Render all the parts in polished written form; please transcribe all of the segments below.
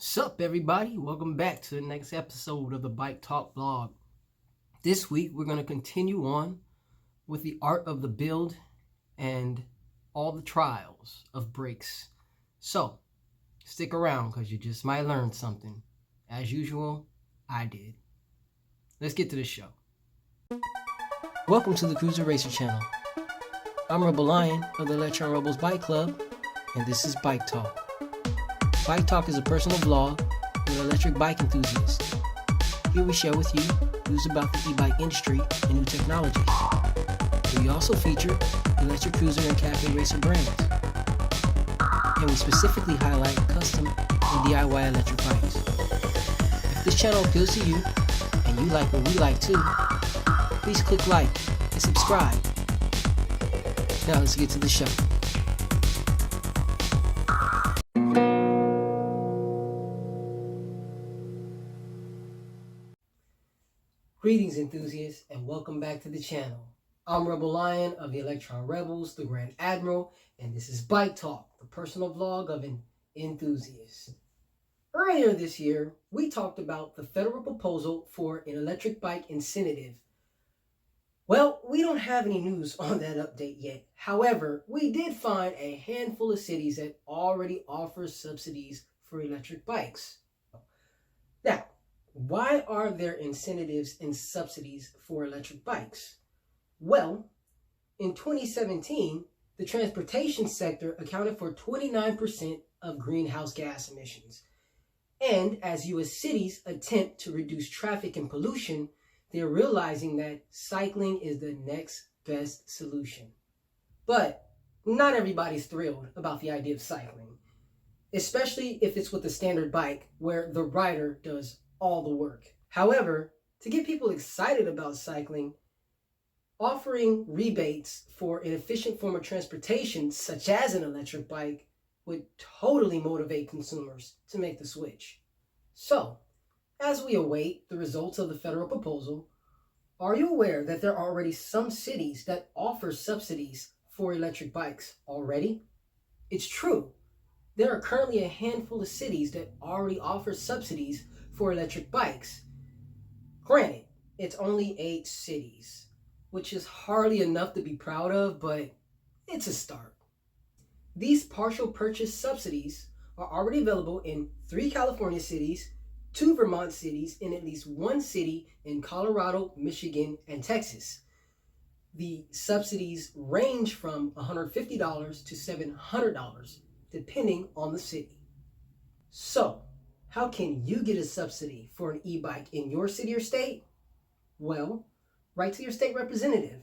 Sup everybody, welcome back to the next episode of the Bike Talk vlog. This week we're going to continue on with the art of the build and all the trials of brakes. So stick around because you just might learn something. As usual, I did. Let's get to the show. Welcome to the Cruiser Racer channel. I'm Rebel Lion of the Electron Rebels Bike Club, and this is Bike Talk. Bike Talk is a personal vlog with electric bike enthusiasts. Here we share with you news about the e-bike industry and new technologies. We also feature electric cruiser and cafe racer brands. And we specifically highlight custom and DIY electric bikes. If this channel appeals to you, and you like what we like too, please click like and subscribe. Now let's get to the show. Greetings enthusiasts and welcome back to the channel. I'm Rebel Lion of the Electron Rebels, the Grand Admiral, and this is Bike Talk, the personal vlog of an enthusiast. Earlier this year, we talked about the federal proposal for an electric bike incentive. Well, we don't have any news on that update yet. However, we did find a handful of cities that already offer subsidies for electric bikes. Now, why are there incentives and subsidies for electric bikes? Well, in 2017, the transportation sector accounted for 29% of greenhouse gas emissions. And as U.S. cities attempt to reduce traffic and pollution, they're realizing that cycling is the next best solution. But not everybody's thrilled about the idea of cycling, especially if it's with a standard bike where the rider does all the work. However, to get people excited about cycling, offering rebates for an efficient form of transportation, such as an electric bike, would totally motivate consumers to make the switch. So, as we await the results of the federal proposal, are you aware that there are already some cities that offer subsidies for electric bikes already? It's true. There are currently a handful of cities that already offer subsidies for electric bikes. Granted, it's only 8 cities, which is hardly enough to be proud of, but it's a start. These partial purchase subsidies are already available in 3 California cities, 2 Vermont cities, and at least 1 city in Colorado, Michigan, and Texas. The subsidies range from $150 to $700, depending on the city. So, how can you get a subsidy for an e-bike in your city or state? Well, write to your state representative,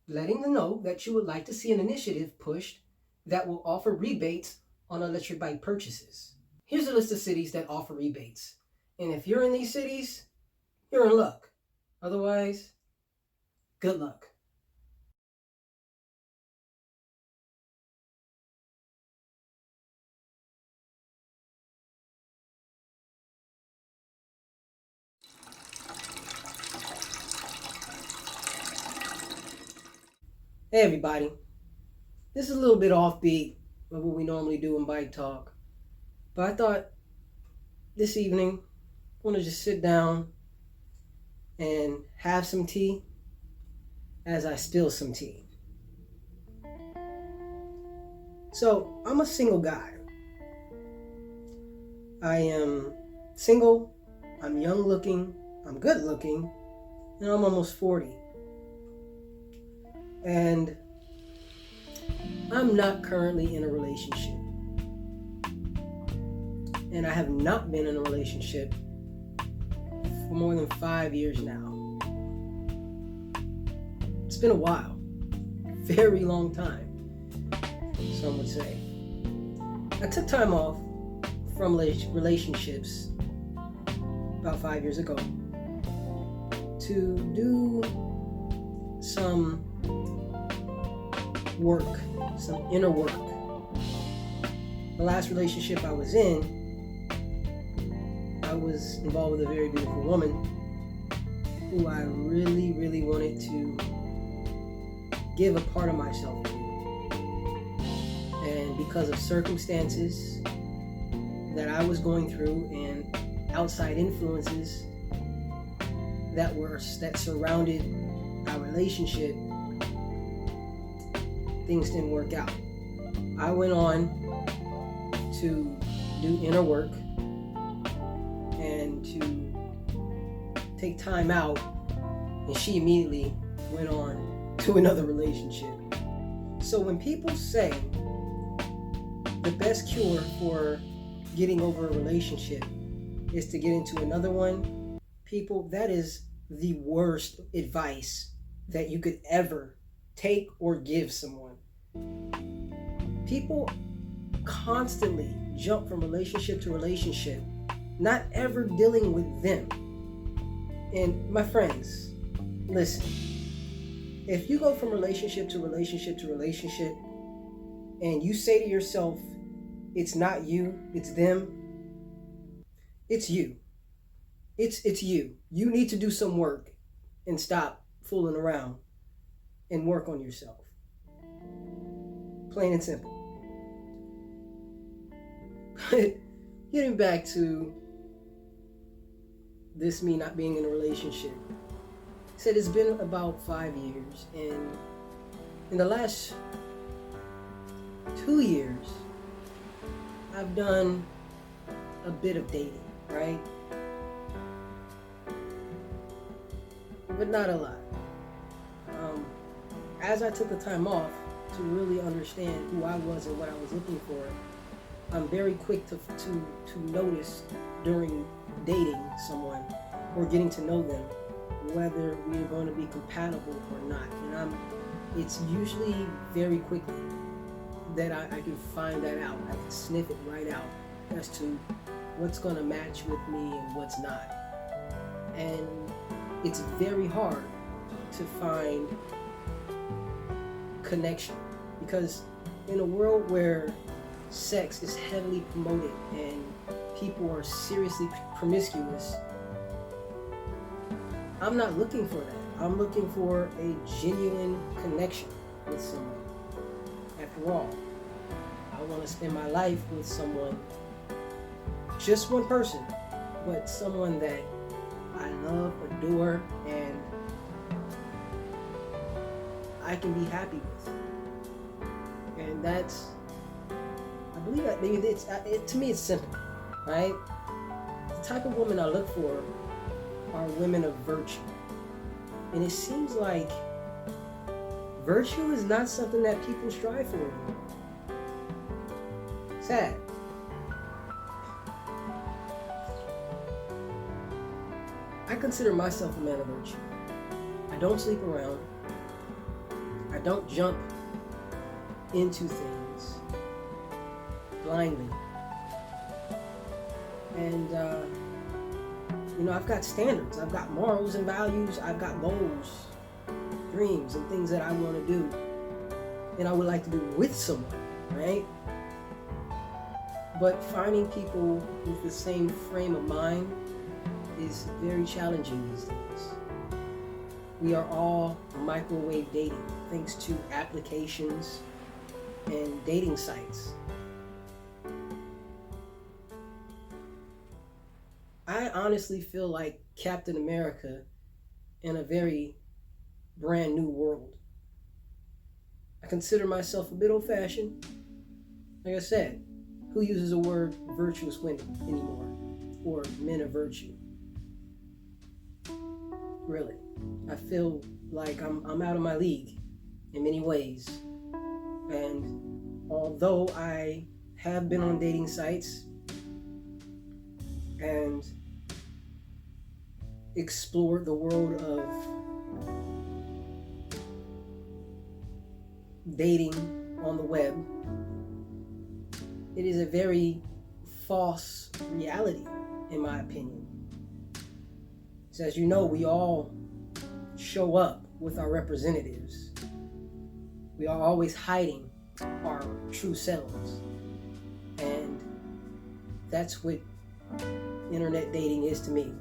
letting them know that you would like to see an initiative pushed that will offer rebates on electric bike purchases. Here's a list of cities that offer rebates. And if you're in these cities, you're in luck. Otherwise, good luck. Hey everybody, this is a little bit offbeat of what we normally do in Bike Talk, but I thought this evening I want to just sit down and have some tea as I spill some tea. So, I'm a single guy. I am single, I'm young looking, I'm good looking, and I'm almost 40. And I'm not currently in a relationship. And I have not been in a relationship for more than 5 years now. It's been a while. Very long time, some would say. I took time off from relationships about 5 years ago to do some work, some inner work. The last relationship I was in, I was involved with a very beautiful woman who I really, really wanted to give a part of myself to. And because of circumstances that I was going through and outside influences that surrounded our relationship, things didn't work out. I went on to do inner work and to take time out, and she immediately went on to another relationship. So when people say the best cure for getting over a relationship is to get into another one, people, that is the worst advice that you could ever take or give someone. People constantly jump from relationship to relationship, not ever dealing with them. And my friends, listen, if you go from relationship to relationship to relationship and you say to yourself, it's not you, it's them, it's you. It's you. You need to do some work and stop fooling around and work on yourself. Plain and simple. Getting back to this me not being in a relationship. I said it's been about 5 years, and in the last 2 years, I've done a bit of dating, right? But not a lot. As I took the time off to really understand who I was and what I was looking for, I'm very quick to notice during dating someone or getting to know them whether we're going to be compatible or not. And it's usually very quickly that I can find that out. I can sniff it right out as to what's going to match with me and what's not. And it's very hard to find connection, because in a world where sex is heavily promoted and people are seriously promiscuous, I'm not looking for that. I'm looking for a genuine connection with someone. After all, I want to spend my life with someone, just one person, but someone that I love, adore, and I can be happy with. And that's, I believe that maybe to me it's simple, right? The type of woman I look for are women of virtue. And it seems like virtue is not something that people strive for anymore. Sad. I consider myself a man of virtue. I don't sleep around. I don't jump into things blindly. And, I've got standards. I've got morals and values. I've got goals, dreams, and things that I want to do. And I would like to do with someone, right? But finding people with the same frame of mind is very challenging these days. We are all microwave dating thanks to applications and dating sites. I honestly feel like Captain America in a very brand new world. I consider myself a bit old-fashioned. Like I said, who uses the word virtuous women anymore? Or men of virtue? Really. I feel like I'm out of my league in many ways. And although I have been on dating sites and explored the world of dating on the web, it is a very false reality, in my opinion. So as you know, we all show up with our representatives. We are always hiding our true selves. And that's what internet dating is to me.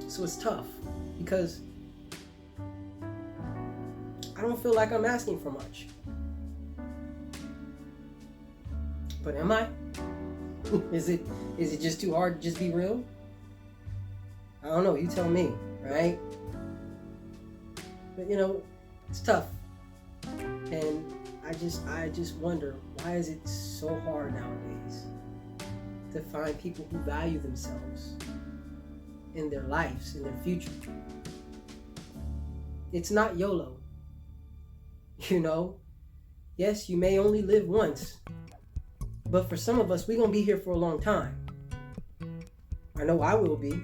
So it's tough because I don't feel like I'm asking for much. But am I? Is it just too hard to just be real? I don't know, you tell me, right? But you know, it's tough. And I just wonder, why is it so hard nowadays to find people who value themselves in their lives, in their future? It's not YOLO. You know? Yes, you may only live once. But for some of us, we're going to be here for a long time. I know I will be.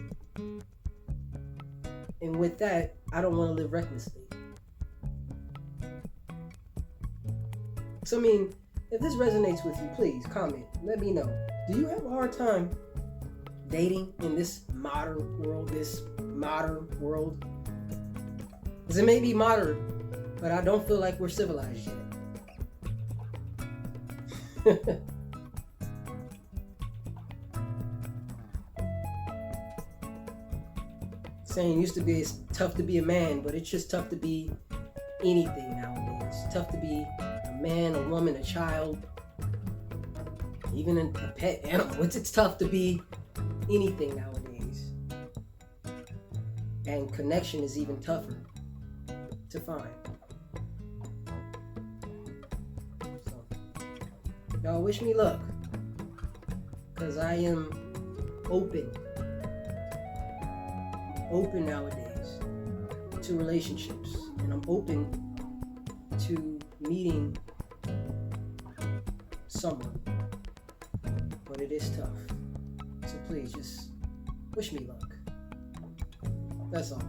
And with that, I don't want to live recklessly. So, I mean, if this resonates with you, please comment. Let me know. Do you have a hard time dating in this modern world? Because it may be modern, but I don't feel like we're civilized yet. Saying used to be it's tough to be a man, but it's just tough to be anything nowadays. It's tough to be a man, a woman, a child, even a pet animal. It's tough to be anything nowadays. And connection is even tougher to find. So, y'all wish me luck, because I am open nowadays to relationships, and I'm open to meeting someone, but it is tough. So please just wish me luck. That's all.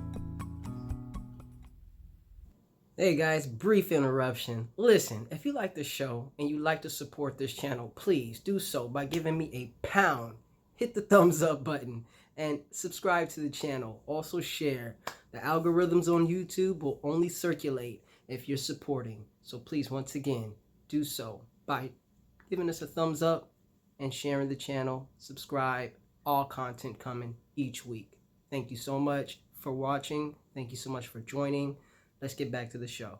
Hey guys, brief interruption. Listen, if you like the show and you like to support this channel, please do so by giving me a pound. Hit the thumbs up button and subscribe to the channel. Also share. The algorithms on YouTube will only circulate if you're supporting. So please, once again, do so by giving us a thumbs up and sharing the channel. Subscribe. All content coming each week. Thank you so much for watching. Thank you so much for joining. Let's get back to the show.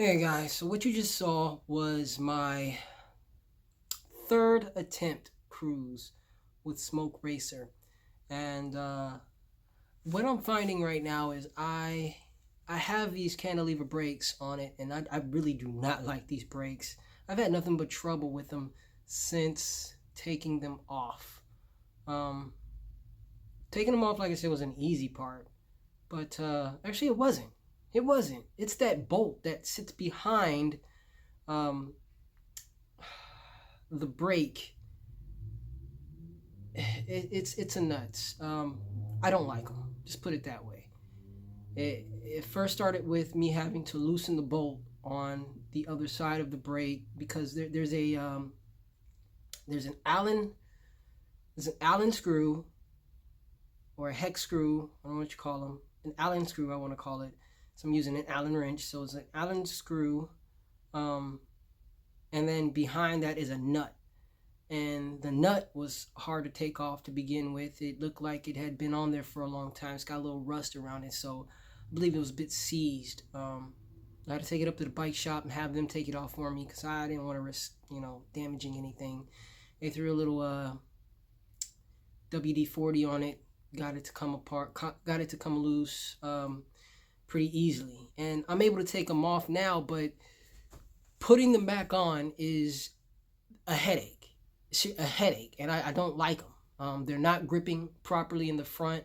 Hey guys, so what you just saw was my third attempt cruise with Smoke Racer. And what I'm finding right now is I have these cantilever brakes on it, and I really do not like these brakes. I've had nothing but trouble with them since taking them off. Taking them off, like I said, was an easy part, but actually it wasn't. It wasn't. It's that bolt that sits behind the brake. It's a nuts. I don't like them. Just put it that way. It first started with me having to loosen the bolt on the other side of the brake because there's an Allen screw, or a hex screw. I don't know what you call them. An Allen screw, I want to call it. So I'm using an Allen wrench. So it's an Allen screw, and then behind that is a nut. And the nut was hard to take off to begin with. It looked like it had been on there for a long time. It's got a little rust around it, so I believe it was a bit seized. I had to take it up to the bike shop and have them take it off for me because I didn't want to risk, damaging anything. They threw a little WD-40 on it, got it to come apart, got it to come loose pretty easily. And I'm able to take them off now, but putting them back on is a headache. And I don't like them. They're not gripping properly in the front.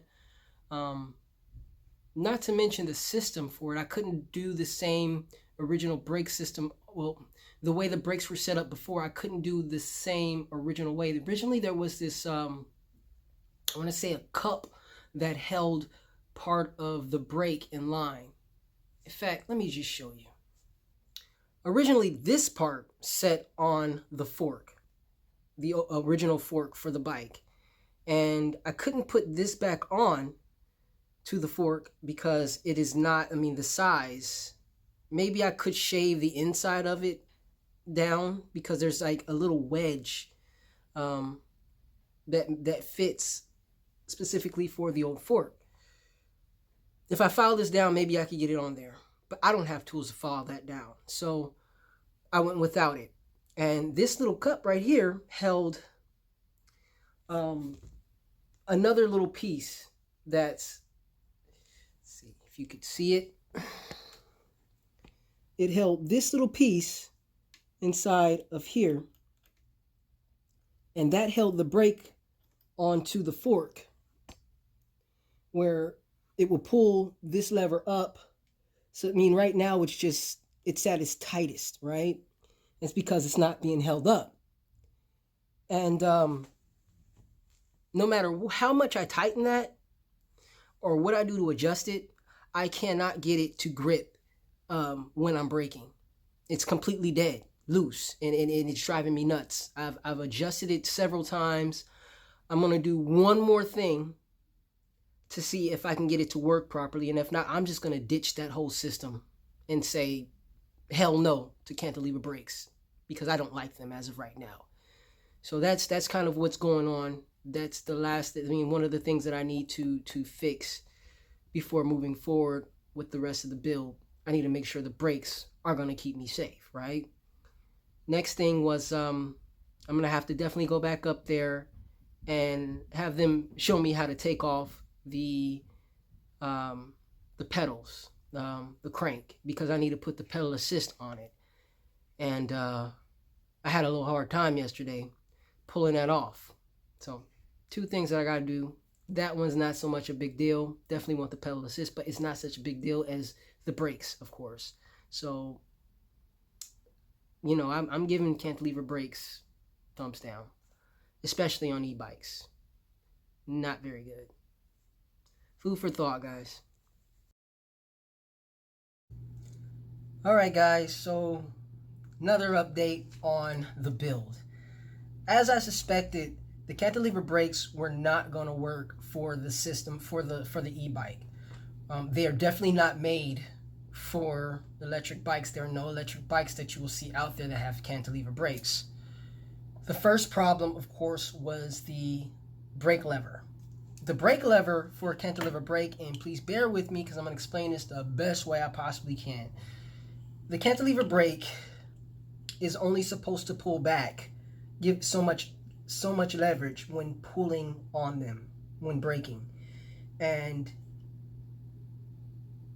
Not to mention the system for it. I couldn't do the same original brake system. Well, the way the brakes were set up before, I couldn't do the same original way. Originally, there was this, I want to say, a cup that held part of the brake in line. In fact, let me just show you. Originally, this part set on the fork, the original fork for the bike, and I couldn't put this back on to the fork because it is not, the size. Maybe I could shave the inside of it down because there's like a little wedge that fits specifically for the old fork. If I file this down, maybe I could get it on there, but I don't have tools to file that down, so I went without it. And this little cup right here held another little piece that's, let's see if you could see it. It held this little piece inside of here, and that held the brake onto the fork where it will pull this lever up. So right now it's at its tightest, right? It's because it's not being held up. And no matter how much I tighten that or what I do to adjust it, I cannot get it to grip when I'm braking. It's completely dead, loose, and it's driving me nuts. I've adjusted it several times. I'm going to do one more thing to see if I can get it to work properly. And if not, I'm just going to ditch that whole system and say, hell no to cantilever brakes, because I don't like them as of right now. So that's kind of what's going on. That's the last, one of the things that I need to fix before moving forward with the rest of the build. I need to make sure the brakes are going to keep me safe, right? Next thing was I'm going to have to definitely go back up there and have them show me how to take off the pedals, the crank, because I need to put the pedal assist on it. And I had a little hard time yesterday pulling that off. So 2 things that I got to do. That one's not so much a big deal. Definitely want the pedal assist, but it's not such a big deal as the brakes, of course. So, I'm giving cantilever brakes thumbs down, especially on e-bikes. Not very good. Food for thought, guys. Alright guys, so another update on the build. As I suspected, the cantilever brakes were not going to work for the system, for the e-bike. They are definitely not made for electric bikes. There are no electric bikes that you will see out there that have cantilever brakes. The first problem, of course, was the brake lever. The brake lever for a cantilever brake, and please bear with me because I'm going to explain this the best way I possibly can. the cantilever brake is only supposed to pull back, give so much leverage when pulling on them, when braking. And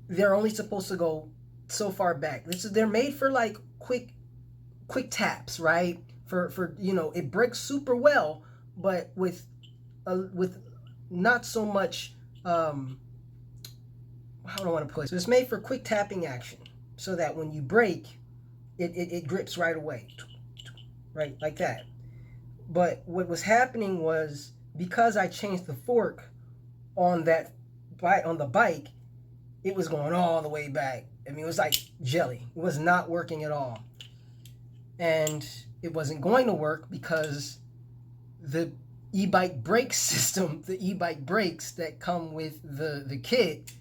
they're only supposed to go so far back. They're made for like quick taps, right? For you know, it brakes super well, but with not so much how do I want to put it? So it's made for quick tapping action, so that when you brake, it grips right away, right, like that. But what was happening was, because I changed the fork on the bike, it was going all the way back. I mean, it was like jelly. It was not working at all. And it wasn't going to work because the e-bike brake system, the e-bike brakes that come with the kit,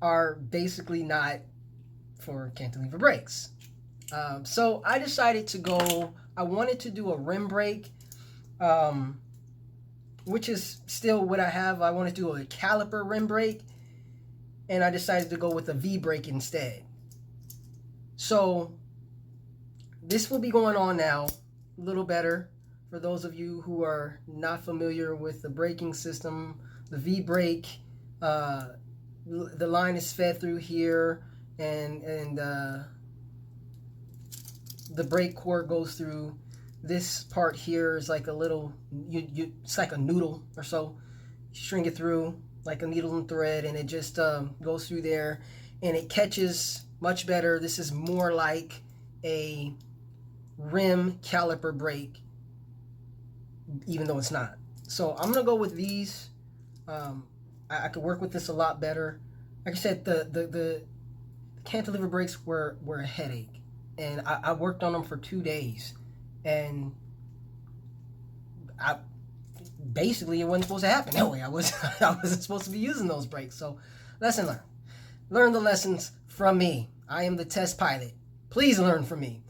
are basically not for cantilever brakes. So I decided to go, I wanted to do a rim brake, which is still what I have. I want to do a caliper rim brake, and I decided to go with a V brake instead. So this will be going on now, a little better. For those of you who are not familiar with the braking system, the V brake, the line is fed through here, and the brake cord goes through this part here. Is like a little, it's like a noodle or so. You string it through like a needle and thread, and it just goes through there, and it catches much better. This is more like a rim caliper brake, even though it's not. So I'm gonna go with these. I could work with this a lot better. Like I said, the cantilever brakes were a headache, and I worked on them for 2 days, and basically it wasn't supposed to happen that way. I wasn't supposed to be using those brakes. So lesson learned. Learn the lessons from me. I am the test pilot. Please learn from me.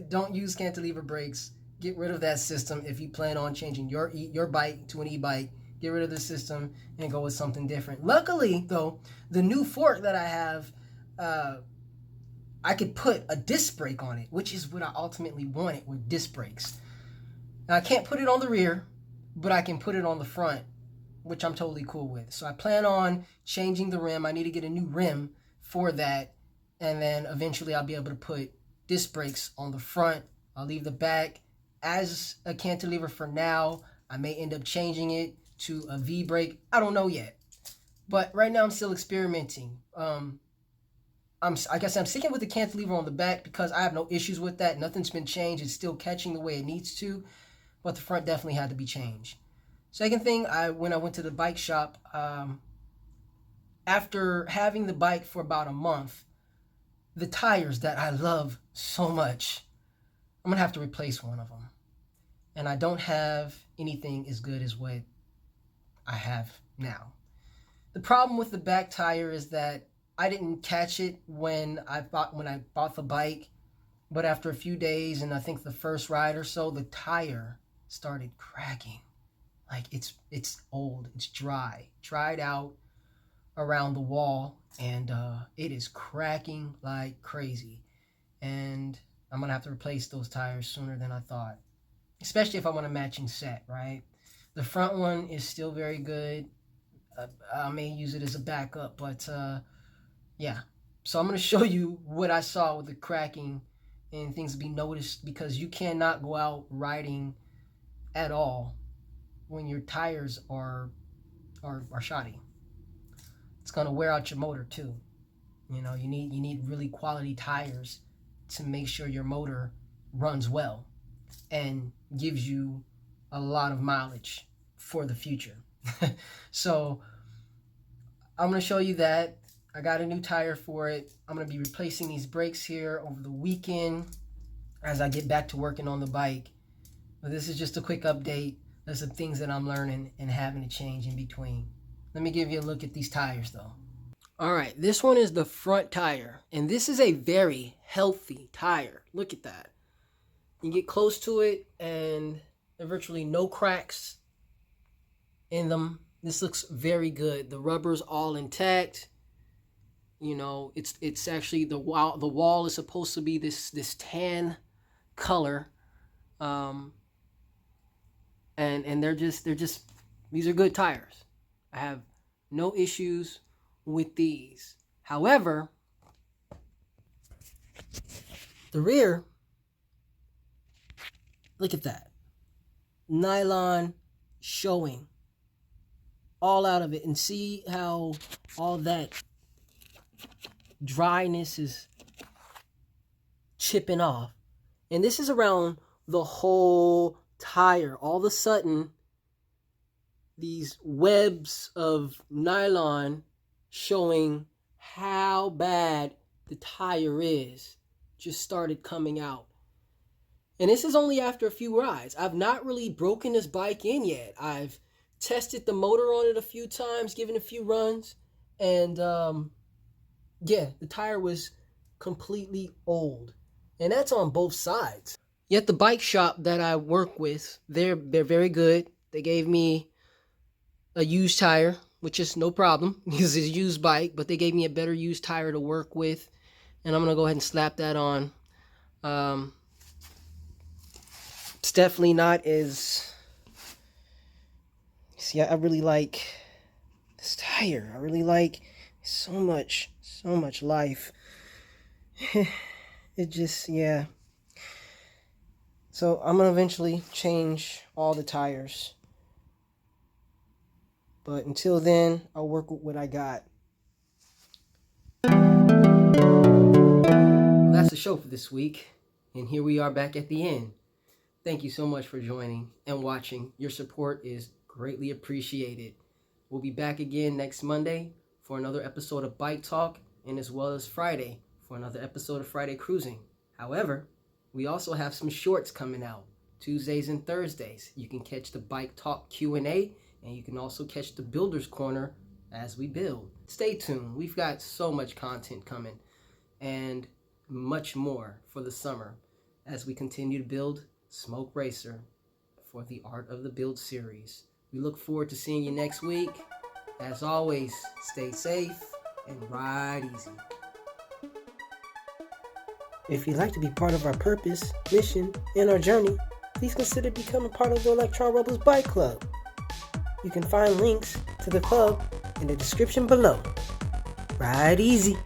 Don't use cantilever brakes. Get rid of that system if you plan on changing your bike to an e-bike. Get rid of the system and go with something different. Luckily, though, the new fork that I have, I could put a disc brake on it, which is what I ultimately wanted, with disc brakes. Now, I can't put it on the rear, but I can put it on the front, which I'm totally cool with. So I plan on changing the rim. I need to get a new rim for that, and then eventually I'll be able to put disc brakes on the front. I'll leave the back as a cantilever for now. I may end up changing it to a V brake. I don't know yet. But right now I'm still experimenting. I guess I'm sticking with the cantilever on the back because I have no issues with that. Nothing's been changed. It's still catching the way it needs to. But the front definitely had to be changed. Second thing, when I went to the bike shop, after having the bike for about a month, the tires that I love so much, I'm going to have to replace one of them. And I don't have anything as good as what I have now. The problem with the back tire is that I didn't catch it when I bought the bike, but after a few days, and I think the first ride or so, the tire started cracking. Like it's old, it's dried out around the wall, and it is cracking like crazy. And I'm gonna have to replace those tires sooner than I thought, especially if I want a matching set, right? The front one is still very good. I may use it as a backup, but yeah. So I'm going to show you what I saw with the cracking and things to be noticed, because you cannot go out riding at all when your tires are shoddy. It's going to wear out your motor too. You know, you need really quality tires to make sure your motor runs well and gives you a lot of mileage for the future. So I'm going to show you that. I got a new tire for it. I'm going to be replacing these brakes here over the weekend as I get back to working on the bike. But this is just a quick update. There's some things that I'm learning and having to change in between. Let me give you a look at these tires though. All right, this one is the front tire, and this is a very healthy tire. Look at that. You get close to it and there are virtually no cracks in them. This looks very good. The rubber's all intact. You know, it's actually the wall is supposed to be this tan color, and they're just these are good tires. I have no issues with these. However, the rear, look at that. Nylon showing all out of it, and see how all that dryness is chipping off. And this is around the whole tire. All of a sudden, these webs of nylon showing how bad the tire is just started coming out. And this is only after a few rides. I've not really broken this bike in yet. I've tested the motor on it a few times, given a few runs, and yeah, the tire was completely old. And that's on both sides. Yet the bike shop that I work with, they're very good. They gave me a used tire, which is no problem because it's a used bike, but they gave me a better used tire to work with, and I'm gonna go ahead and slap that on. It's definitely not as, see, I really like this tire. I really like so much life. It just, yeah. So I'm gonna eventually change all the tires. But until then, I'll work with what I got. Well, that's the show for this week. And here we are back at the end. Thank you so much for joining and watching. Your support is greatly appreciated. We'll be back again next Monday for another episode of Bike Talk, and as well as Friday for another episode of Friday Cruising. However, we also have some shorts coming out Tuesdays and Thursdays. You can catch the Bike Talk Q&A, and you can also catch the Builder's Corner as we build. Stay tuned. We've got so much content coming and much more for the summer as we continue to build Smoke Racer for the Art of the Build series. We look forward to seeing you next week. As always, stay safe and ride easy. If you'd like to be part of our purpose, mission, and our journey, please consider becoming part of the Electron Rebels Bike Club. You can find links to the club in the description below. Ride easy.